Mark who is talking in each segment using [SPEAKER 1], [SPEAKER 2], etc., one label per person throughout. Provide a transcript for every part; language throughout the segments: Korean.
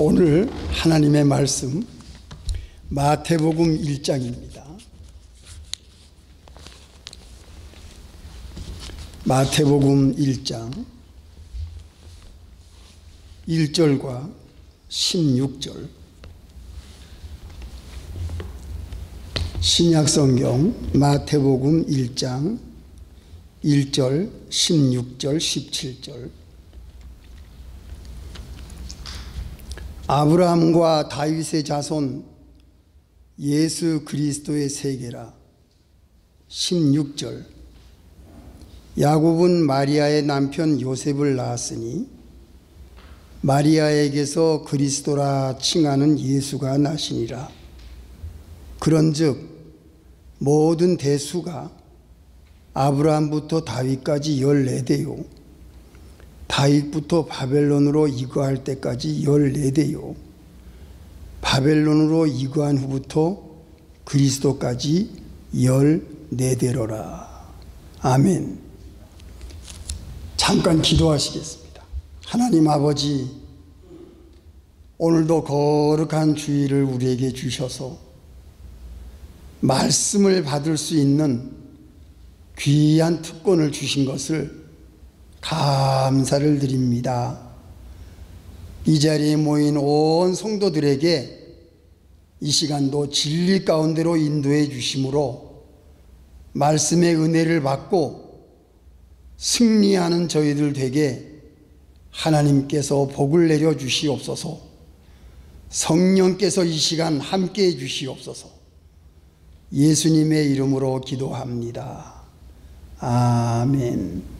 [SPEAKER 1] 오늘 하나님의 말씀 마태복음 1장입니다. 마태복음 1장 1절과 16절, 신약성경 마태복음 1장 1절, 16절, 17절. 아브라함과 다윗의 자손 예수 그리스도의 세계라. 16절. 야곱은 마리아의 남편 요셉을 낳았으니 마리아에게서 그리스도라 칭하는 예수가 나시니라. 그런즉 모든 대수가 아브라함부터 다윗까지 14대요 다윗부터 바벨론으로 이거할 때까지 14대요 바벨론으로 이거한 후부터 그리스도까지 14대로라. 아멘. 잠깐 기도하시겠습니다. 하나님 아버지, 오늘도 거룩한 주일을 우리에게 주셔서 말씀을 받을 수 있는 귀한 특권을 주신 것을 감사를 드립니다. 이 자리에 모인 온 성도들에게 이 시간도 진리 가운데로 인도해 주심으로 말씀의 은혜를 받고 승리하는 저희들 되게 하나님께서 복을 내려 주시옵소서. 성령께서 이 시간 함께해 주시옵소서. 예수님의 이름으로 기도합니다. 아멘.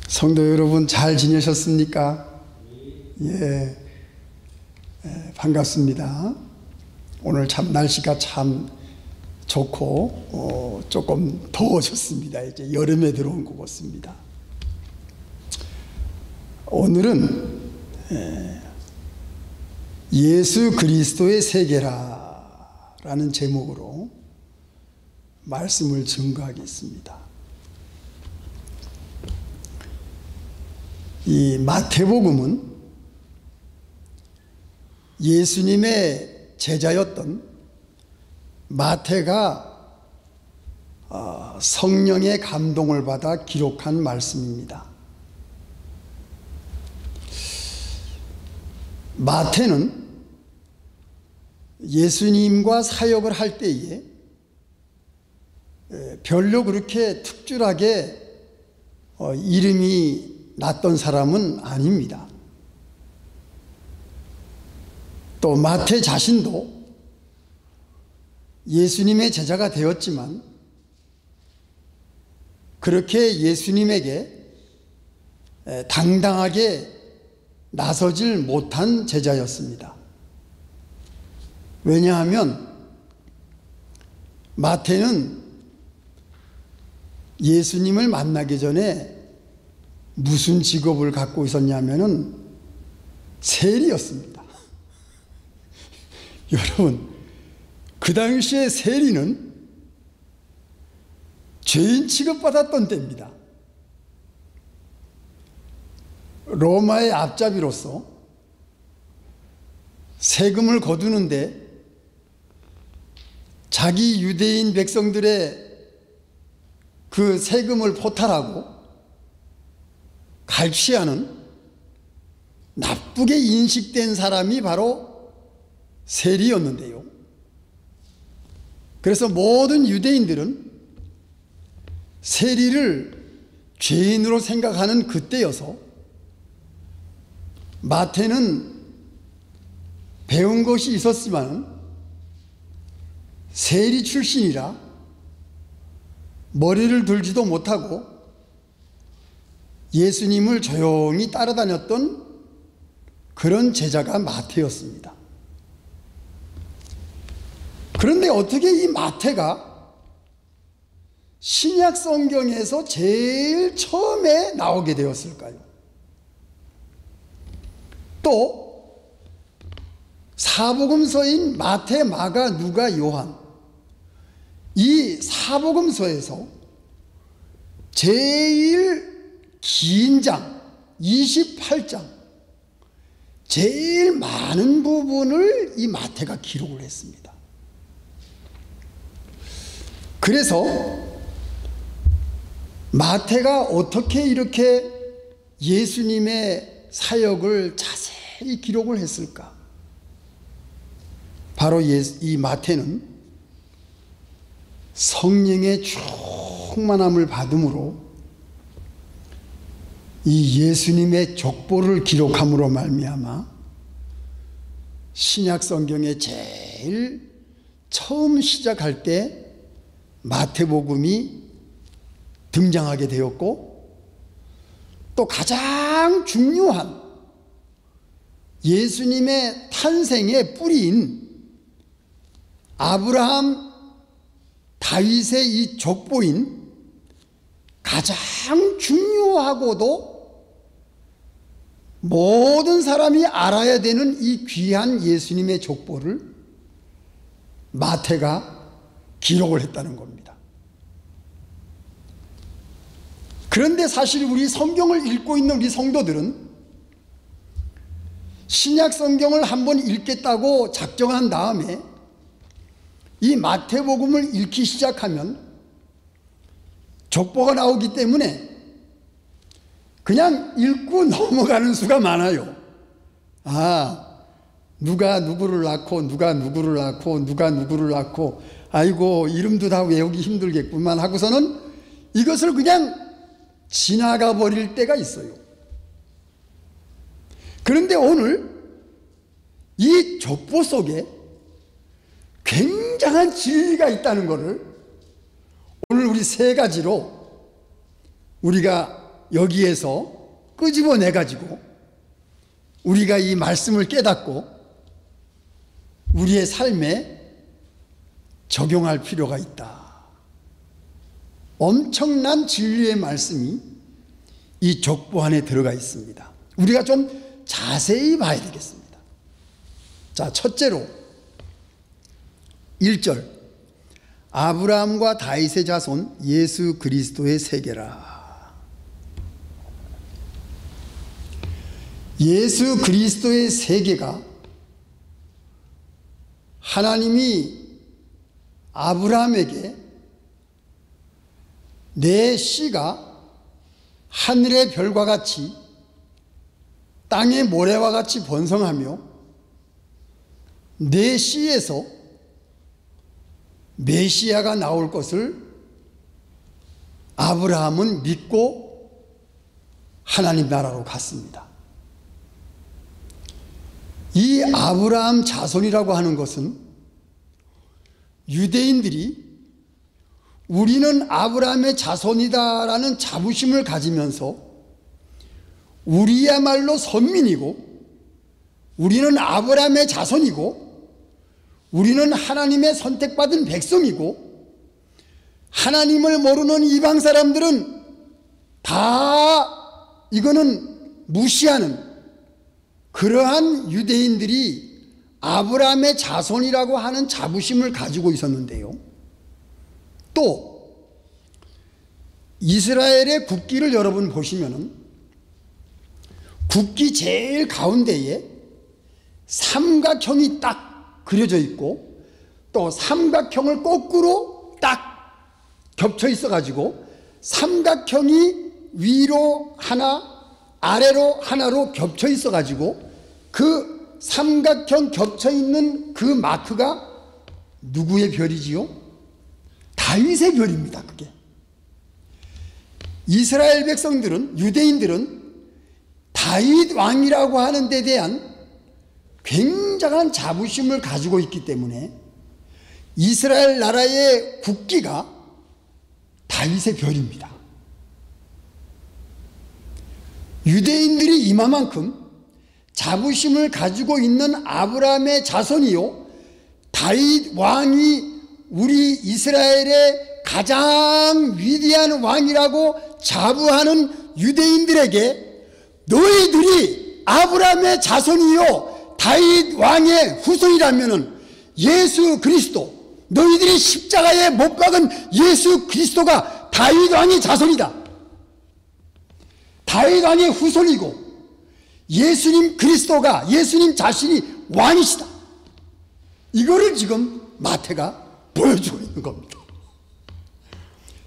[SPEAKER 1] 성도 여러분, 잘 지내셨습니까? 예, 반갑습니다. 오늘 참 날씨가 참 좋고 조금 더워졌습니다. 이제 여름에 들어온 것 같습니다. 오늘은 예수 그리스도의 세계라 라는 제목으로 말씀을 증거하겠습니다. 이 마태복음은 예수님의 제자였던 마태가 성령의 감동을 받아 기록한 말씀입니다. 마태는 예수님과 사역을 할 때에 별로 그렇게 특출하게 이름이 났던 사람은 아닙니다. 또 마태 자신도 예수님의 제자가 되었지만 그렇게 예수님에게 당당하게 나서질 못한 제자였습니다. 왜냐하면 마태는 예수님을 만나기 전에 무슨 직업을 갖고 있었냐면은 세리였습니다. 여러분, 그 당시에 세리는 죄인 취급받았던 때입니다. 로마의 앞잡이로서 세금을 거두는데 자기 유대인 백성들의 그 세금을 포탈하고 갈취하는 나쁘게 인식된 사람이 바로 세리였는데요. 그래서 모든 유대인들은 세리를 죄인으로 생각하는 그때여서 마태는 배운 것이 있었지만 세리 출신이라 머리를 들지도 못하고 예수님을 조용히 따라다녔던 그런 제자가 마태였습니다. 그런데 어떻게 이 마태가 신약 성경에서 제일 처음에 나오게 되었을까요? 또 사복음서인 마태, 마가, 누가, 요한, 이 사복음서에서 제일 긴 장 28장, 제일 많은 부분을 이 마태가 기록을 했습니다. 그래서 마태가 어떻게 이렇게 예수님의 사역을 자세히 기록을 했을까? 바로 이 마태는 성령의 충만함을 받음으로 이 예수님의 족보를 기록함으로 말미암아 신약 성경에 제일 처음 시작할 때 마태복음이 등장하게 되었고, 또 가장 중요한 예수님의 탄생의 뿌리인 아브라함, 다윗의 이 족보인 가장 중요하고도 모든 사람이 알아야 되는 이 귀한 예수님의 족보를 마태가 기록을 했다는 겁니다. 그런데 사실 우리 성경을 읽고 있는 우리 성도들은 신약 성경을 한번 읽겠다고 작정한 다음에 이 마태복음을 읽기 시작하면 족보가 나오기 때문에 그냥 읽고 넘어가는 수가 많아요. 아, 누가 누구를 낳고 누가 누구를 낳고 누가 누구를 낳고, 아이고 이름도 다 외우기 힘들겠구만 하고서는 이것을 그냥 지나가 버릴 때가 있어요. 그런데 오늘 이 족보 속에 굉장한 진리가 있다는 것을 오늘 우리 세 가지로 우리가 여기에서 끄집어내 가지고 우리가 이 말씀을 깨닫고 우리의 삶에 적용할 필요가 있다. 엄청난 진리의 말씀이 이 족보 안에 들어가 있습니다. 우리가 좀 자세히 봐야 되겠습니다. 자, 첫째로 1절, 아브라함과 다윗의 자손 예수 그리스도의 세계라. 예수 그리스도의 세계가 하나님이 아브라함에게 내 씨가 하늘의 별과 같이 땅의 모래와 같이 번성하며 내 씨에서 메시아가 나올 것을 아브라함은 믿고 하나님 나라로 갔습니다. 이 아브라함 자손이라고 하는 것은 유대인들이 우리는 아브라함의 자손이다라는 자부심을 가지면서 우리야말로 선민이고 우리는 아브라함의 자손이고 우리는 하나님의 선택받은 백성이고 하나님을 모르는 이방 사람들은 다 이거는 무시하는 그러한 유대인들이 아브라함의 자손이라고 하는 자부심을 가지고 있었는데요. 또 이스라엘의 국기를 여러분 보시면은 국기 제일 가운데에 삼각형이 딱 그려져 있고 또 삼각형을 거꾸로 딱 겹쳐 있어 가지고 삼각형이 위로 하나 아래로 하나로 겹쳐 있어 가지고 그 삼각형 겹쳐 있는 그 마크가 누구의 별이지요? 다윗의 별입니다. 그게 이스라엘 백성들은, 유대인들은 다윗 왕이라고 하는 데 대한 굉장한 자부심을 가지고 있기 때문에 이스라엘 나라의 국기가 다윗의 별입니다. 유대인들이 이만큼 자부심을 가지고 있는 아브라함의 자손이요 다윗 왕이 우리 이스라엘의 가장 위대한 왕이라고 자부하는 유대인들에게 너희들이 아브라함의 자손이요 다윗 왕의 후손이라면 예수 그리스도, 너희들이 십자가에 못 박은 예수 그리스도가 다윗 왕의 자손이다. 다윗 왕의 후손이고 예수님 그리스도가, 예수님 자신이 왕이시다. 이거를 지금 마태가 보여주고 있는 겁니다.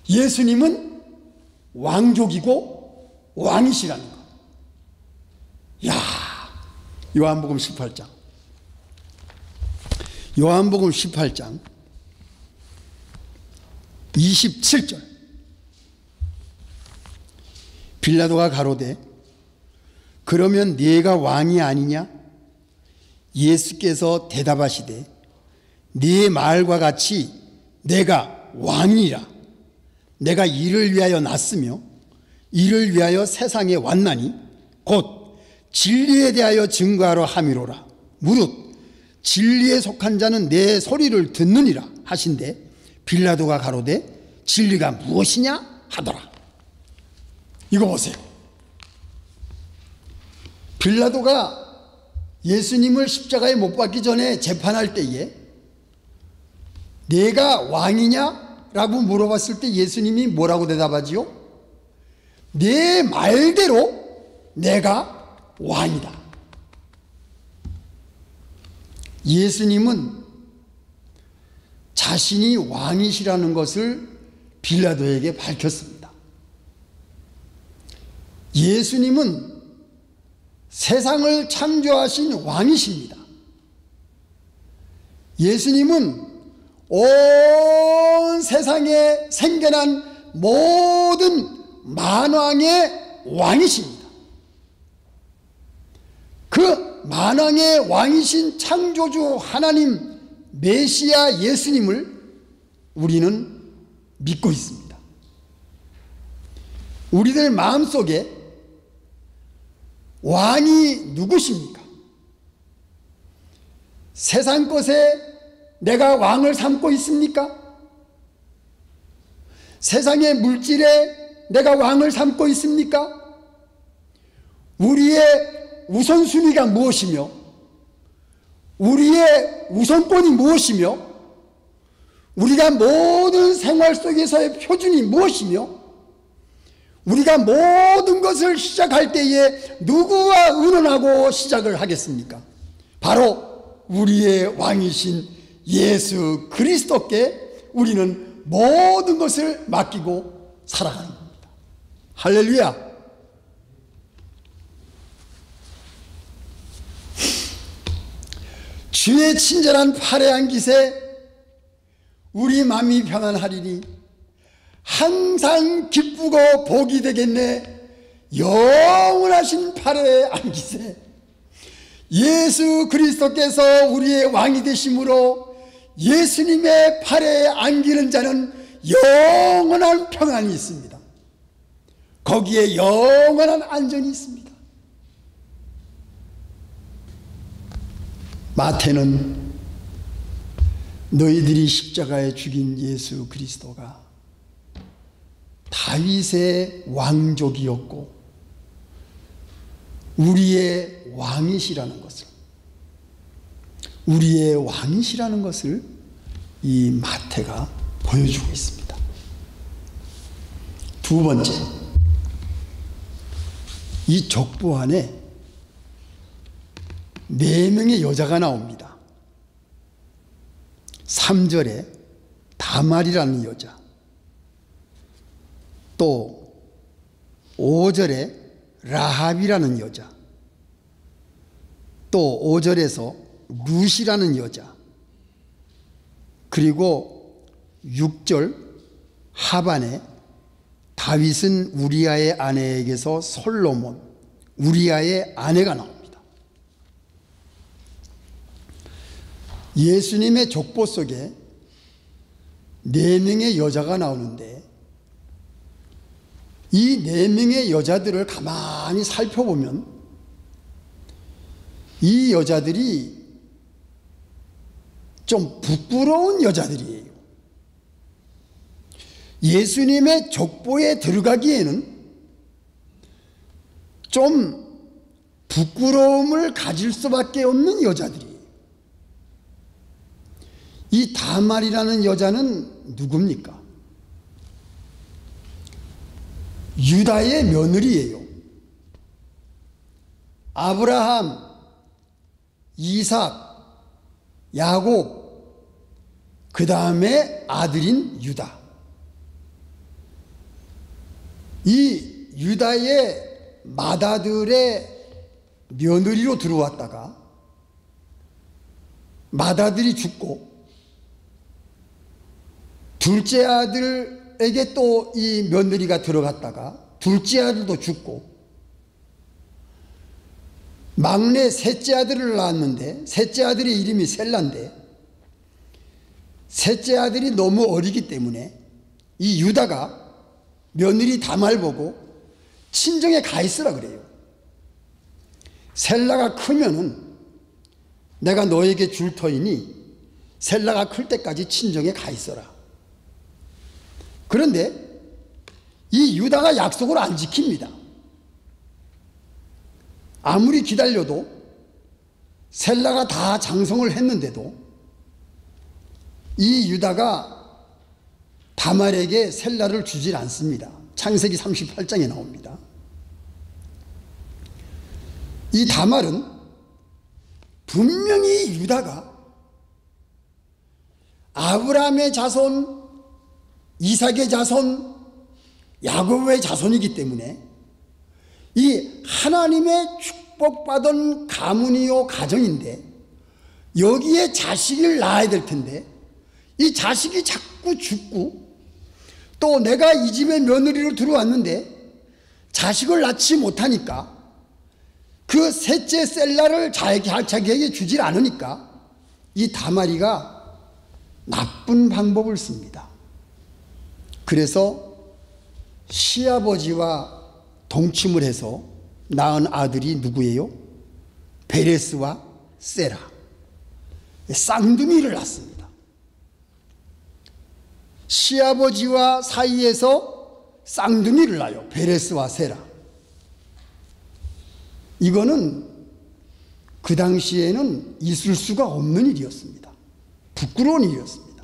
[SPEAKER 1] 예수님은 왕족이고 왕이시라는 것. 야, 요한복음 18장. 요한복음 18장 27절. 빌라도가 가로되 그러면 네가 왕이 아니냐? 예수께서 대답하시되 네 말과 같이 내가 왕이라. 내가 이를 위하여 났으며 이를 위하여 세상에 왔나니 곧 진리에 대하여 증거하러 함이로라. 무릇 진리에 속한 자는 내 소리를 듣느니라 하신대 빌라도가 가로되 진리가 무엇이냐 하더라. 이거 보세요. 빌라도가 예수님을 십자가에 못 박기 전에 재판할 때에 내가 왕이냐? 라고 물어봤을 때 예수님이 뭐라고 대답하지요? 내 말대로 내가 왕이다. 예수님은 자신이 왕이시라는 것을 빌라도에게 밝혔습니다. 예수님은 세상을 창조하신 왕이십니다. 예수님은 온 세상에 생겨난 모든 만왕의 왕이십니다. 그 만왕의 왕이신 창조주 하나님 메시아 예수님을 우리는 믿고 있습니다. 우리들 마음속에 왕이 누구십니까? 세상 것에 내가 왕을 삼고 있습니까? 세상의 물질에 내가 왕을 삼고 있습니까? 우리의 우선순위가 무엇이며 우리의 우선권이 무엇이며 우리가 모든 생활 속에서의 표준이 무엇이며 우리가 모든 것을 시작할 때에 누구와 의논하고 시작을 하겠습니까? 바로 우리의 왕이신 예수 그리스도께 우리는 모든 것을 맡기고 살아가는 겁니다. 할렐루야. 주의 친절한 팔에 안기세 우리 마음이 평안하리니 항상 기쁘고 복이 되겠네. 영원하신 팔에 안기세. 예수 그리스도께서 우리의 왕이 되심으로 예수님의 팔에 안기는 자는 영원한 평안이 있습니다. 거기에 영원한 안전이 있습니다. 마태는 너희들이 십자가에 죽인 예수 그리스도가 다윗의 왕족이었고 우리의 왕이시라는 것을, 우리의 왕이시라는 것을 이 마태가 보여주고 있습니다. 두 번째, 이 족보 안에 4명의 여자가 나옵니다. 3절에 다말이라는 여자, 또 5절에 라합이라는 여자, 또 5절에서 룻이라는 여자, 그리고 6절 하반에 다윗은 우리아의 아내에게서 솔로몬, 우리아의 아내가 나옵니다. 예수님의 족보 속에 4명의 여자가 나오는데 이 4명의 여자들을 가만히 살펴보면 이 여자들이 좀 부끄러운 여자들이에요. 예수님의 족보에 들어가기에는 좀 부끄러움을 가질 수밖에 없는 여자들이에요. 이 다말이라는 여자는 누굽니까? 유다의 며느리예요. 아브라함, 이삭, 야곱, 그 다음에 아들인 유다. 이 유다의 맏아들의 며느리로 들어왔다가 맏아들이 죽고 둘째 아들에게 또 이 며느리가 들어갔다가 둘째 아들도 죽고 막내 셋째 아들을 낳았는데 셋째 아들의 이름이 셀라인데 셋째 아들이 너무 어리기 때문에 이 유다가 며느리 다말 보고 친정에 가 있으라 그래요. 셀라가 크면은 내가 너에게 줄 터이니 셀라가 클 때까지 친정에 가 있어라. 그런데 이 유다가 약속을 안 지킵니다. 아무리 기다려도 셀라가 다 장성을 했는데도 이 유다가 다말에게 셀라를 주질 않습니다. 창세기 38장에 나옵니다. 이 다말은 분명히 유다가 아브라함의 자손, 이삭의 자손, 야곱의 자손이기 때문에 이 하나님의 축복받은 가문이요 가정인데 여기에 자식을 낳아야 될 텐데 이 자식이 자꾸 죽고 또 내가 이 집에 며느리로 들어왔는데 자식을 낳지 못하니까 그 셋째 셀라를 자기에게 주질 않으니까 이 다말이가 나쁜 방법을 씁니다. 그래서 시아버지와 동침을 해서 낳은 아들이 누구예요? 베레스와 세라, 쌍둥이를 낳습니다. 시아버지와 사이에서 쌍둥이를 낳아요. 베레스와 세라. 이거는 그 당시에는 있을 수가 없는 일이었습니다. 부끄러운 일이었습니다.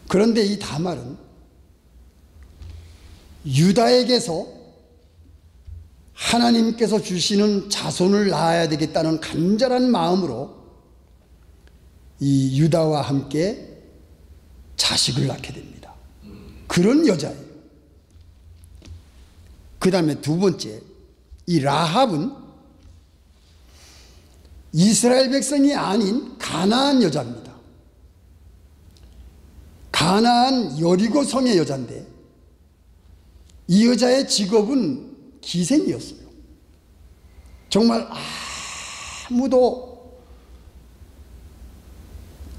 [SPEAKER 1] 그런데 이 다말은 유다에게서 하나님께서 주시는 자손을 낳아야 되겠다는 간절한 마음으로 이 유다와 함께 자식을 낳게 됩니다. 그런 여자예요. 그 다음에 두 번째, 이 라합은 이스라엘 백성이 아닌 가나안 여자입니다. 가나안 여리고 성의 여자인데 이 여자의 직업은 기생이었어요. 정말 아무도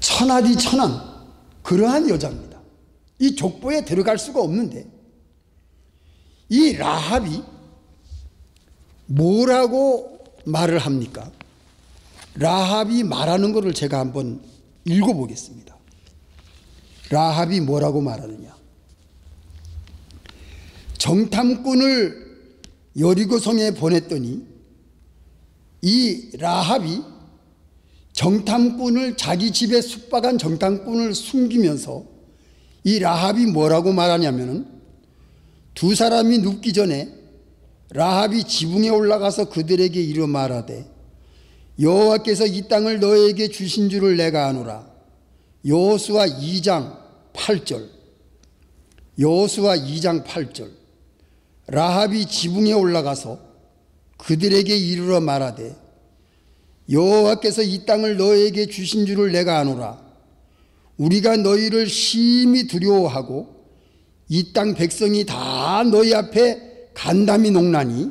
[SPEAKER 1] 천하디 천한 그러한 여자입니다. 이 족보에 들어갈 수가 없는데 이 라합이 뭐라고 말을 합니까? 라합이 말하는 것을 제가 한번 읽어보겠습니다. 라합이 뭐라고 말하느냐? 정탐꾼을 여리고성에 보냈더니 이 라합이 정탐꾼을 자기 집에 숙박한 정탐꾼을 숨기면서 이 라합이 뭐라고 말하냐면은 두 사람이 눕기 전에 라합이 지붕에 올라가서 그들에게 이르 말하되 여호와께서 이 땅을 너에게 주신 줄을 내가 아노라. 여호수아 2장 8절. 여호수아 2장 8절. 라합이 지붕에 올라가서 그들에게 이르러 말하되 여호와께서 이 땅을 너에게 주신 줄을 내가 아노라. 우리가 너희를 심히 두려워하고 이 땅 백성이 다 너희 앞에 간담이 녹나니.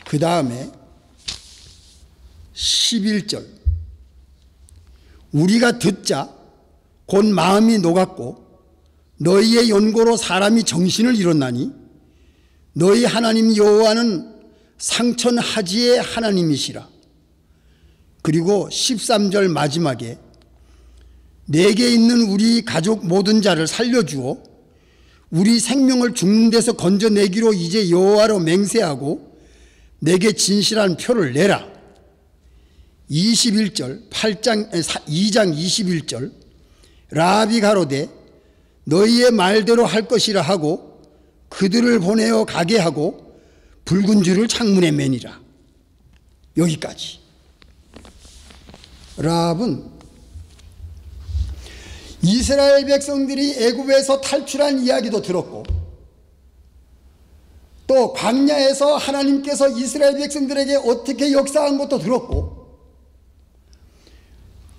[SPEAKER 1] 그 다음에 11절. 우리가 듣자 곧 마음이 녹았고 너희의 연고로 사람이 정신을 잃었나니 너희 하나님 여호와는 상천하지의 하나님이시라. 그리고 13절 마지막에 내게 있는 우리 가족 모든 자를 살려주어 우리 생명을 죽는 데서 건져내기로 이제 여호와로 맹세하고 내게 진실한 표를 내라. 21절 2장 21절. 라합이 가로되 너희의 말대로 할 것이라 하고 그들을 보내어 가게 하고 붉은 줄을 창문에 매니라. 여기까지. 라합은 이스라엘 백성들이 애굽에서 탈출한 이야기도 들었고, 또 광야에서 하나님께서 이스라엘 백성들에게 어떻게 역사한 것도 들었고,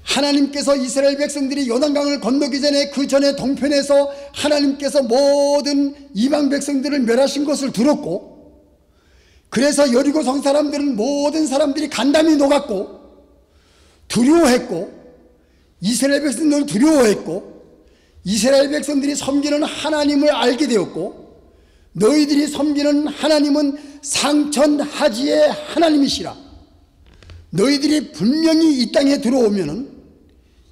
[SPEAKER 1] 하나님께서 이스라엘 백성들이 요단강을 건너기 전에 그 전에 동편에서 하나님께서 모든 이방 백성들을 멸하신 것을 들었고, 그래서 여리고 성 사람들은 모든 사람들이 간담이 녹았고 두려워했고, 이스라엘 백성들은 두려워했고, 이스라엘 백성들이 섬기는 하나님을 알게 되었고, 너희들이 섬기는 하나님은 상천하지의 하나님이시라. 너희들이 분명히 이 땅에 들어오면은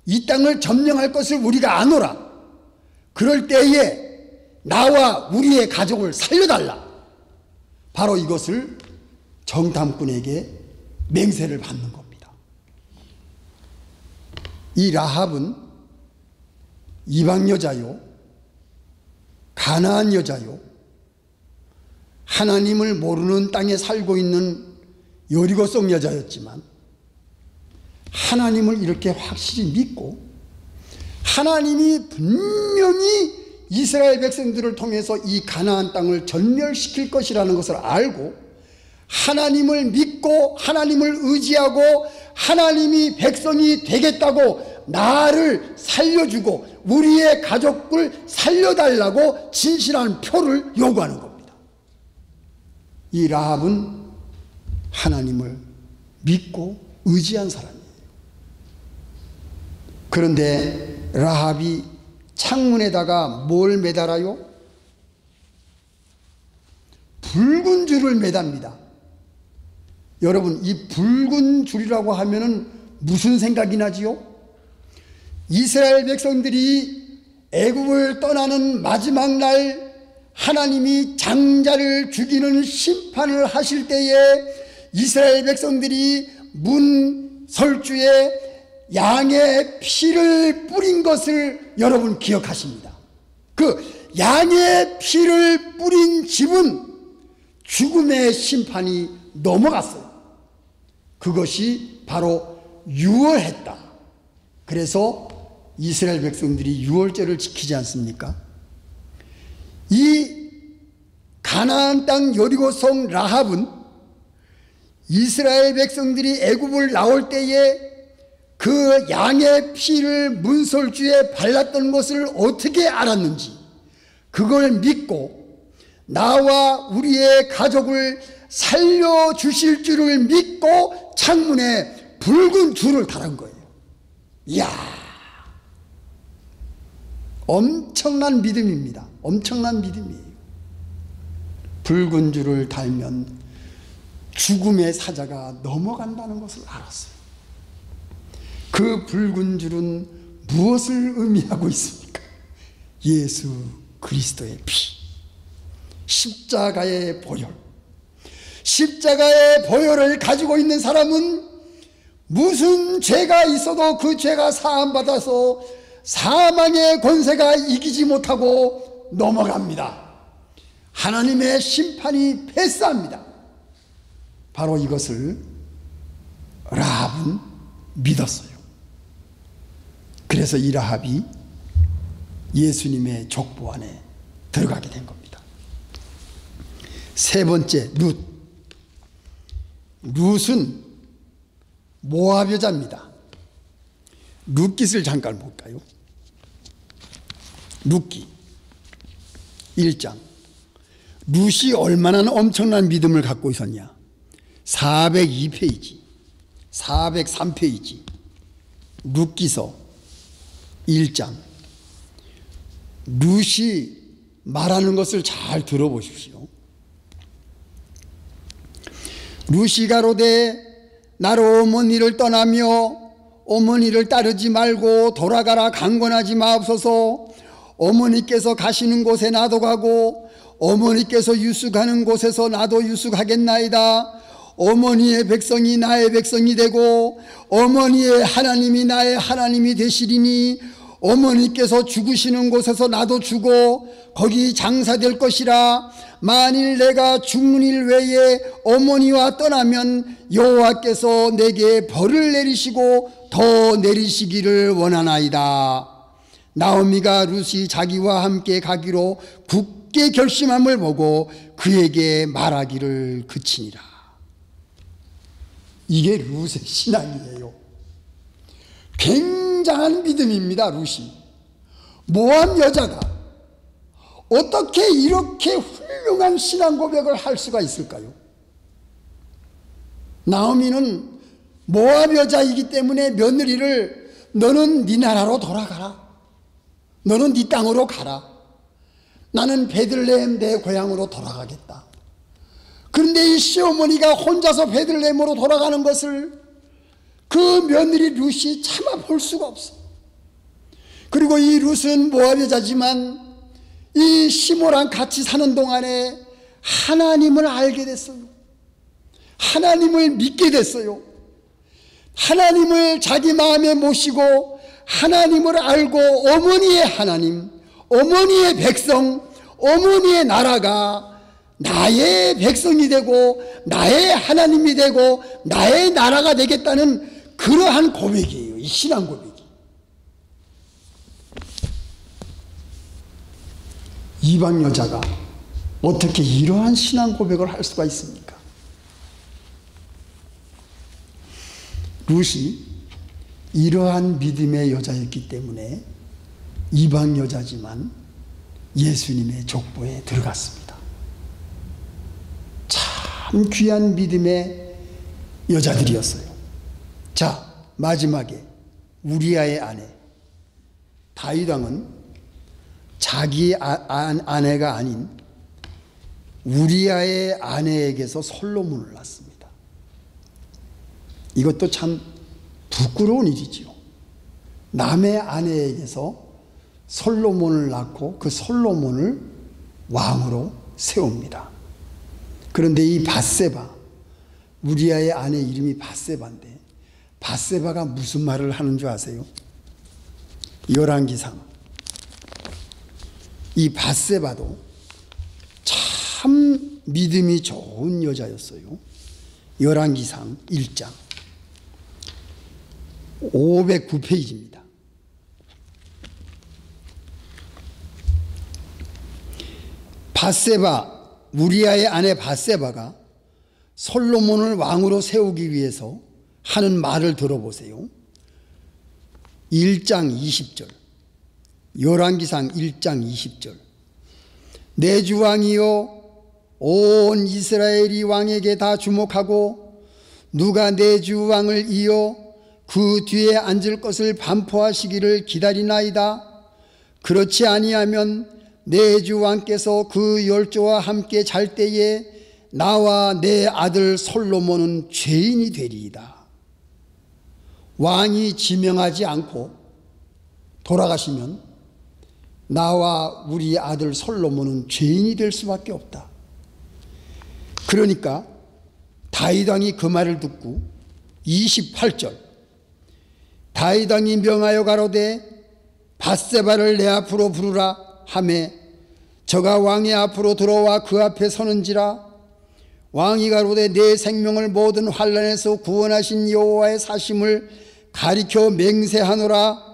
[SPEAKER 1] 이 땅을 점령할 것을 우리가 아노라. 그럴 때에 나와 우리의 가족을 살려달라. 바로 이것을 정탐꾼에게 맹세를 받는 겁니다. 이 라합은 이방 여자요, 가나안 여자요, 하나님을 모르는 땅에 살고 있는 여리고 성 여자였지만, 하나님을 이렇게 확실히 믿고 하나님이 분명히 이스라엘 백성들을 통해서 이 가나안 땅을 전멸시킬 것이라는 것을 알고, 하나님을 믿고 하나님을 의지하고 하나님이 백성이 되겠다고 나를 살려주고 우리의 가족을 살려달라고 진실한 표를 요구하는 겁니다. 이 라합은 하나님을 믿고 의지한 사람이에요. 그런데 라합이 창문에다가 뭘 매달아요? 붉은 줄을 매답니다. 여러분, 이 붉은 줄이라고 하면은 무슨 생각이 나지요? 이스라엘 백성들이 애굽을 떠나는 마지막 날 하나님이 장자를 죽이는 심판을 하실 때에 이스라엘 백성들이 문 설주에 양의 피를 뿌린 것을 여러분 기억하십니다. 그 양의 피를 뿌린 집은 죽음의 심판이 넘어갔어요. 그것이 바로 유월했다. 그래서 이스라엘 백성들이 유월절을 지키지 않습니까? 이 가나안 땅 여리고성 라합은 이스라엘 백성들이 애굽을 나올 때에 그 양의 피를 문설주에 발랐던 것을 어떻게 알았는지, 그걸 믿고 나와 우리의 가족을 살려주실 줄을 믿고 창문에 붉은 줄을 달은 거예요. 이야, 엄청난 믿음입니다. 엄청난 믿음이에요. 붉은 줄을 달면 죽음의 사자가 넘어간다는 것을 알았어요. 그 붉은 줄은 무엇을 의미하고 있습니까? 예수 그리스도의 피, 십자가의 보혈. 십자가의 보혈을 가지고 있는 사람은 무슨 죄가 있어도 그 죄가 사함받아서 사망의 권세가 이기지 못하고 넘어갑니다. 하나님의 심판이 패스합니다. 바로 이것을 라합은 믿었어요. 그래서 이 라합이 예수님의 족보 안에 들어가게 된 겁니다. 세 번째, 룻은 모압 여자입니다. 룻깃을 잠깐 볼까요? 룻기 1장. 룻이 얼마나 엄청난 믿음을 갖고 있었냐. 402페이지 403페이지 룻기서 1장. 룻이 말하는 것을 잘 들어보십시오. 룻이 가로되 나로 어머니를 떠나며 어머니를 따르지 말고 돌아가라 강권하지 마옵소서. 어머니께서 가시는 곳에 나도 가고 어머니께서 유숙하는 곳에서 나도 유숙하겠나이다. 어머니의 백성이 나의 백성이 되고 어머니의 하나님이 나의 하나님이 되시리니 어머니께서 죽으시는 곳에서 나도 죽어 거기 장사될 것이라. 만일 내가 죽는 일 외에 어머니와 떠나면 여호와께서 내게 벌을 내리시고 더 내리시기를 원하나이다. 나오미가 룻이 자기와 함께 가기로 굳게 결심함을 보고 그에게 말하기를 그치니라. 이게 룻의 신앙이에요. 굉장한 믿음입니다. 룻이. 모압 여자가 어떻게 이렇게 훌륭한 신앙 고백을 할 수가 있을까요? 나오미는 모압 여자이기 때문에 며느리를 너는 네 나라로 돌아가라. 너는 네 땅으로 가라. 나는 베들레헴 내 고향으로 돌아가겠다. 그런데 이 시어머니가 혼자서 베들레헴으로 돌아가는 것을 그 며느리 룻이 참아 볼 수가 없어. 그리고 이 룻은 모압 여자지만 이 시므랑 같이 사는 동안에 하나님을 알게 됐어요. 하나님을 믿게 됐어요. 하나님을 자기 마음에 모시고 하나님을 알고 어머니의 하나님, 어머니의 백성, 어머니의 나라가 나의 백성이 되고 나의 하나님이 되고 나의 나라가 되겠다는 그러한 고백이에요. 이 신앙 고백이. 이방 여자가 어떻게 이러한 신앙 고백을 할 수가 있습니까? 룻이 이러한 믿음의 여자였기 때문에 이방 여자지만 예수님의 족보에 들어갔습니다. 참 귀한 믿음의 여자들이었어요. 자, 마지막에 우리아의 아내 다윗 왕은 자기 아내가 아닌 우리아의 아내에게서 솔로몬을 낳습니다. 이것도 참 부끄러운 일이지요. 남의 아내에게서 솔로몬을 낳고 그 솔로몬을 왕으로 세웁니다. 그런데 이 밧세바, 우리아의 아내 이름이 밧세바인데 밧세바가 무슨 말을 하는 줄 아세요? 열왕기상. 이 밧세바도 참 믿음이 좋은 여자였어요. 열왕기상 1장 509페이지입니다. 밧세바, 우리아의 아내 밧세바가 솔로몬을 왕으로 세우기 위해서 하는 말을 들어보세요. 1장 20절, 열왕기상 1장 20절. 내 주 왕이여, 온 이스라엘이 왕에게 다 주목하고 누가 내 주 왕을 이어 그 뒤에 앉을 것을 반포하시기를 기다리나이다. 그렇지 아니하면 내 주 왕께서 그 열조와 함께 잘 때에 나와 내 아들 솔로몬은 죄인이 되리이다. 왕이 지명하지 않고 돌아가시면 나와 우리 아들 솔로몬은 죄인이 될 수밖에 없다. 그러니까 다윗 왕이 그 말을 듣고 28절, 다윗 왕이 명하여 가로되 밧세바를 내 앞으로 부르라 하매 저가 왕의 앞으로 들어와 그 앞에 서는지라. 왕이 가로되 내 생명을 모든 환난에서 구원하신 여호와의 사심을 가리켜 맹세하노라.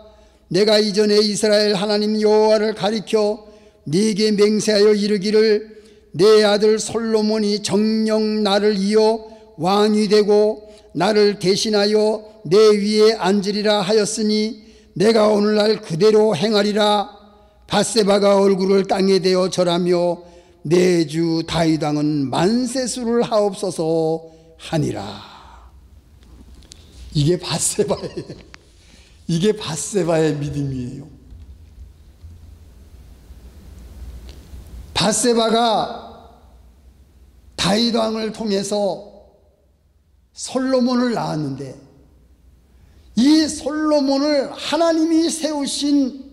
[SPEAKER 1] 내가 이전에 이스라엘 하나님 여호와를 가리켜 네게 맹세하여 이르기를 내 아들 솔로몬이 정녕 나를 이어 왕이 되고 나를 대신하여 내 위에 앉으리라 하였으니 내가 오늘날 그대로 행하리라. 밧세바가 얼굴을 땅에 대어 절하며 내 주 다윗 왕은 만세수를 하옵소서 하니라. 이게 밧세바의 믿음이에요. 밧세바가 다윗 왕을 통해서 솔로몬을 낳았는데 이 솔로몬을 하나님이 세우신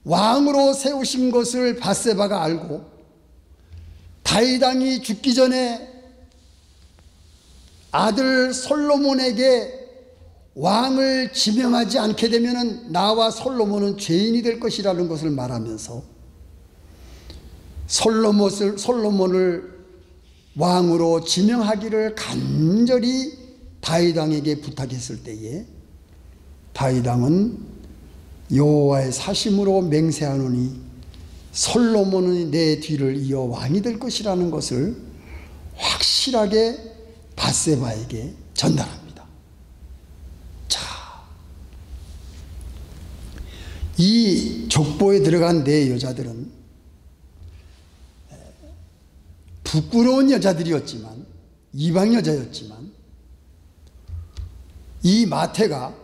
[SPEAKER 1] 왕으로 세우신 것을 밧세바가 알고 다윗 왕이 죽기 전에 아들 솔로몬에게 왕을 지명하지 않게 되면 나와 솔로몬은 죄인이 될 것이라는 것을 말하면서 솔로몬을 왕으로 지명하기를 간절히 다윗 왕에게 부탁했을 때에 다윗 왕은 여호와의 사심으로 맹세하노니 솔로몬은 내 뒤를 이어 왕이 될 것이라는 것을 확실하게 밧세바에게 전달합니다. 자, 이 족보에 들어간 네 여자들은 부끄러운 여자들이었지만, 이방 여자였지만, 이 마태가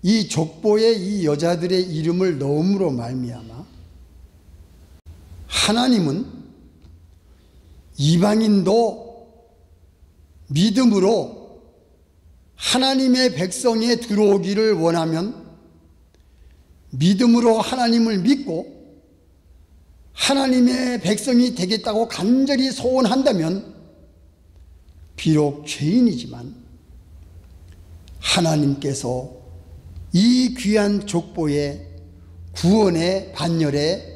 [SPEAKER 1] 이 족보에 이 여자들의 이름을 넣음으로 말미암아 하나님은 이방인도 믿음으로 하나님의 백성에 들어오기를 원하면 믿음으로 하나님을 믿고 하나님의 백성이 되겠다고 간절히 소원한다면 비록 죄인이지만 하나님께서 이 귀한 족보에 구원의 반열에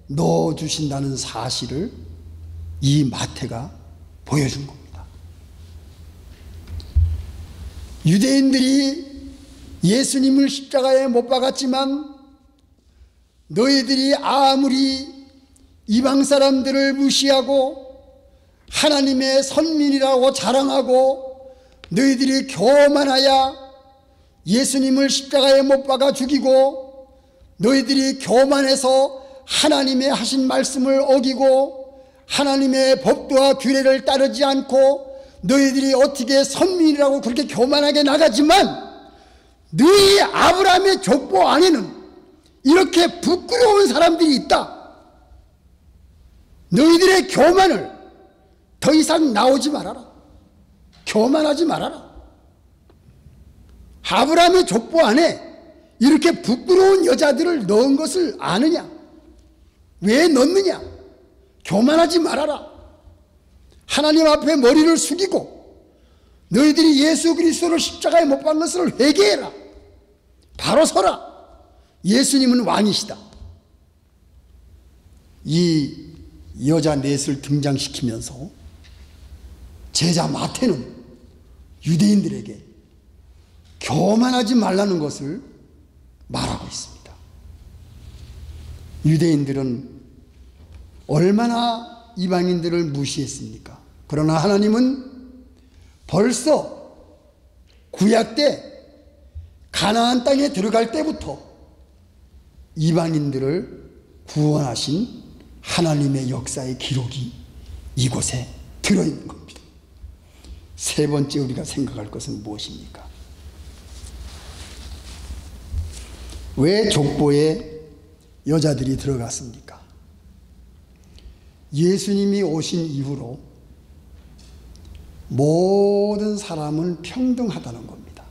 [SPEAKER 1] 넣어주신다는 사실을 이 마태가 보여준 겁니다. 유대인들이 예수님을 십자가에 못 박았지만 너희들이 아무리 이방 사람들을 무시하고 하나님의 선민이라고 자랑하고 너희들이 교만하여 예수님을 십자가에 못 박아 죽이고 너희들이 교만해서 하나님의 하신 말씀을 어기고 하나님의 법도와 규례를 따르지 않고 너희들이 어떻게 선민이라고 그렇게 교만하게 나가지만 너희 아브라함의 족보 안에는 이렇게 부끄러운 사람들이 있다. 너희들의 교만을 더 이상 나오지 말아라. 교만하지 말아라. 아브라함의 족보 안에 이렇게 부끄러운 여자들을 넣은 것을 아느냐? 왜 넣느냐? 교만하지 말아라. 하나님 앞에 머리를 숙이고 너희들이 예수 그리스도를 십자가에 못 박은 것을 회개해라. 바로 서라. 예수님은 왕이시다. 이 여자 넷을 등장시키면서 제자 마태는 유대인들에게 교만하지 말라는 것을 말하고 있습니다. 유대인들은 얼마나 이방인들을 무시했습니까? 그러나 하나님은 벌써 구약 때 가나안 땅에 들어갈 때부터 이방인들을 구원하신 하나님의 역사의 기록이 이곳에 들어있는 겁니다. 세 번째 우리가 생각할 것은 무엇입니까? 왜 족보에 여자들이 들어갔습니까? 예수님이 오신 이후로 모든 사람은 평등하다는 겁니다.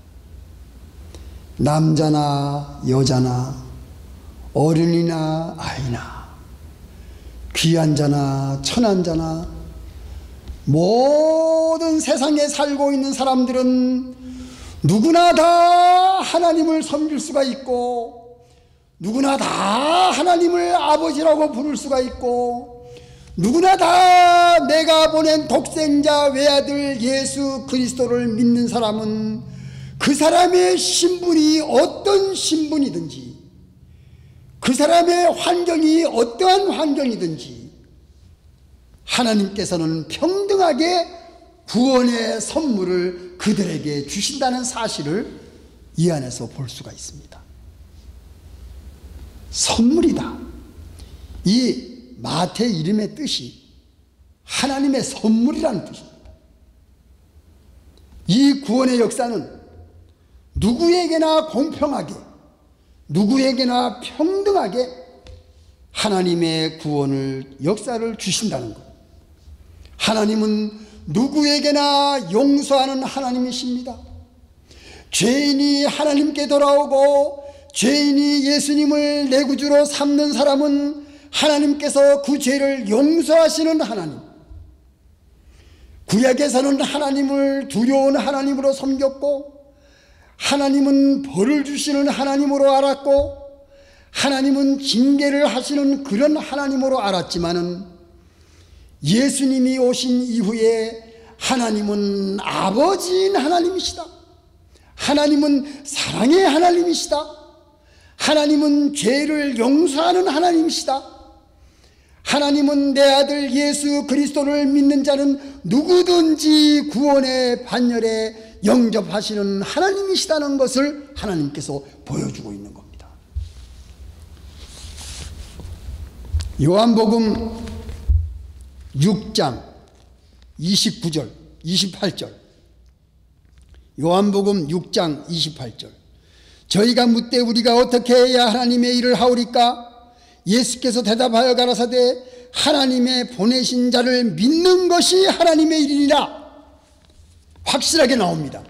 [SPEAKER 1] 남자나 여자나 어른이나 아이나 귀한 자나 천한 자나 모든 세상에 살고 있는 사람들은 누구나 다 하나님을 섬길 수가 있고 누구나 다 하나님을 아버지라고 부를 수가 있고 누구나 다 내가 보낸 독생자 외아들 예수 그리스도를 믿는 사람은 그 사람의 신분이 어떤 신분이든지 그 사람의 환경이 어떠한 환경이든지 하나님께서는 평등하게 구원의 선물을 그들에게 주신다는 사실을 이 안에서 볼 수가 있습니다. 선물이다. 이 마태 이름의 뜻이 하나님의 선물이라는 뜻입니다. 이 구원의 역사는 누구에게나 공평하게 누구에게나 평등하게 하나님의 구원을 역사를 주신다는 것. 하나님은 누구에게나 용서하는 하나님이십니다. 죄인이 하나님께 돌아오고 죄인이 예수님을 내 구주로 삼는 사람은 하나님께서 그 죄를 용서하시는 하나님. 구약에서는 하나님을 두려운 하나님으로 섬겼고 하나님은 벌을 주시는 하나님으로 알았고 하나님은 징계를 하시는 그런 하나님으로 알았지만은 예수님이 오신 이후에 하나님은 아버지인 하나님이시다. 하나님은 사랑의 하나님이시다. 하나님은 죄를 용서하는 하나님이시다. 하나님은 내 아들 예수 그리스도를 믿는 자는 누구든지 구원의 반열에 영접하시는 하나님이시다는 것을 하나님께서 보여주고 있는 겁니다. 요한복음 6장 29절 28절 요한복음 6장 28절 저희가 묻되 우리가 어떻게 해야 하나님의 일을 하오리까? 예수께서 대답하여 가라사대 하나님의 보내신 자를 믿는 것이 하나님의 일이니라. 확실하게 나옵니다.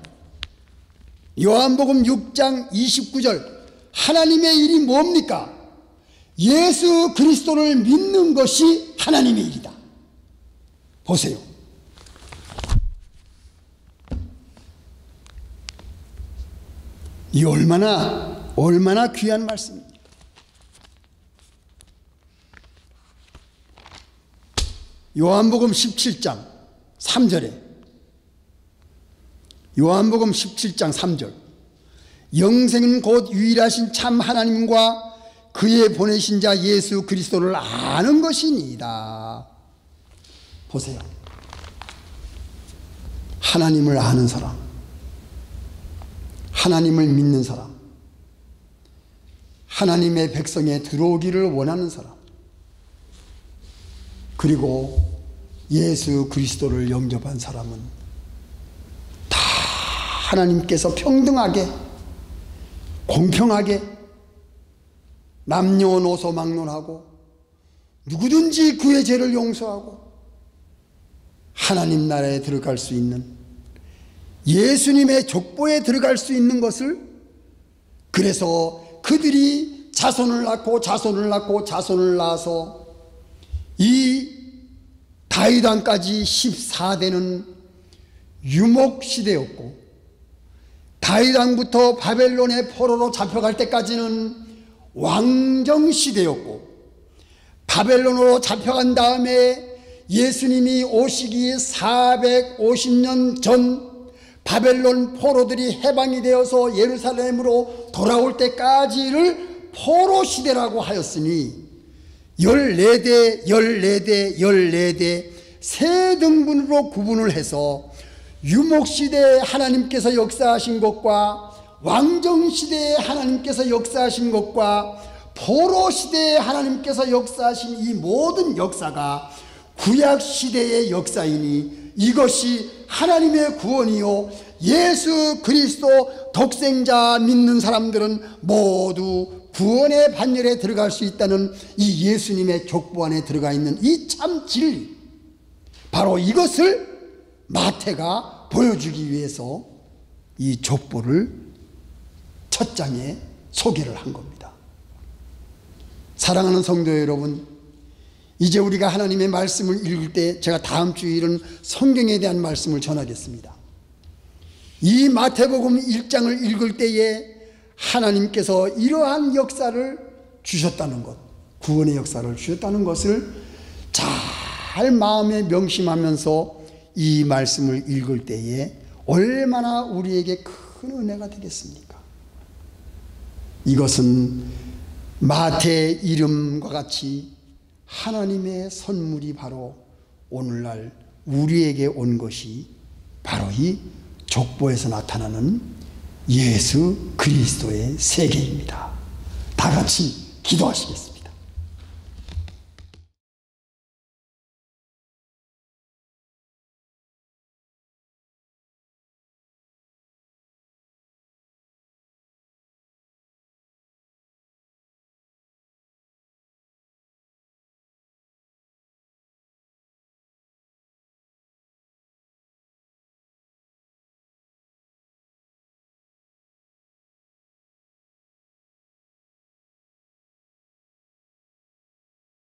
[SPEAKER 1] 요한복음 6장 29절 하나님의 일이 뭡니까? 예수 그리스도를 믿는 것이 하나님의 일이다. 보세요. 이 얼마나 귀한 말씀입니다. 요한복음 17장 3절에 요한복음 17장 3절 영생은 곧 유일하신 참 하나님과 그의 보내신 자 예수 그리스도를 아는 것이니이다. 보세요. 하나님을 아는 사람, 하나님을 믿는 사람, 하나님의 백성에 들어오기를 원하는 사람, 그리고 예수 그리스도를 영접한 사람은 다 하나님께서 평등하게 공평하게 남녀노소 막론하고 누구든지 그의 죄를 용서하고 하나님 나라에 들어갈 수 있는 예수님의 족보에 들어갈 수 있는 것을, 그래서 그들이 자손을 낳고 자손을 낳고 자손을 낳아서 이 다윗 왕까지 14대는 유목시대였고 다윗 왕부터 바벨론의 포로로 잡혀갈 때까지는 왕정시대였고 바벨론으로 잡혀간 다음에 예수님이 오시기 450년 전 바벨론 포로들이 해방이 되어서 예루살렘으로 돌아올 때까지를 포로시대라고 하였으니 14대 14대 14대 세 등분으로 구분을 해서 유목시대에 하나님께서 역사하신 것과 왕정시대에 하나님께서 역사하신 것과 포로시대에 하나님께서 역사하신 이 모든 역사가 구약시대의 역사이니 이것이 하나님의 구원이요 예수 그리스도 독생자 믿는 사람들은 모두 구원의 반열에 들어갈 수 있다는 이 예수님의 족보 안에 들어가 있는 이 참 진리, 바로 이것을 마태가 보여주기 위해서 이 족보를 첫 장에 소개를 한 겁니다. 사랑하는 성도 여러분, 이제 우리가 하나님의 말씀을 읽을 때 제가 다음 주일은 성경에 대한 말씀을 전하겠습니다. 이 마태복음 1장을 읽을 때에 하나님께서 이러한 역사를 주셨다는 것, 구원의 역사를 주셨다는 것을 잘 마음에 명심하면서 이 말씀을 읽을 때에 얼마나 우리에게 큰 은혜가 되겠습니까? 이것은 마태의 이름과 같이 하나님의 선물이 바로 오늘날 우리에게 온 것이 바로 이 족보에서 나타나는 예수 그리스도의 세계입니다. 다 같이 기도하시겠습니다.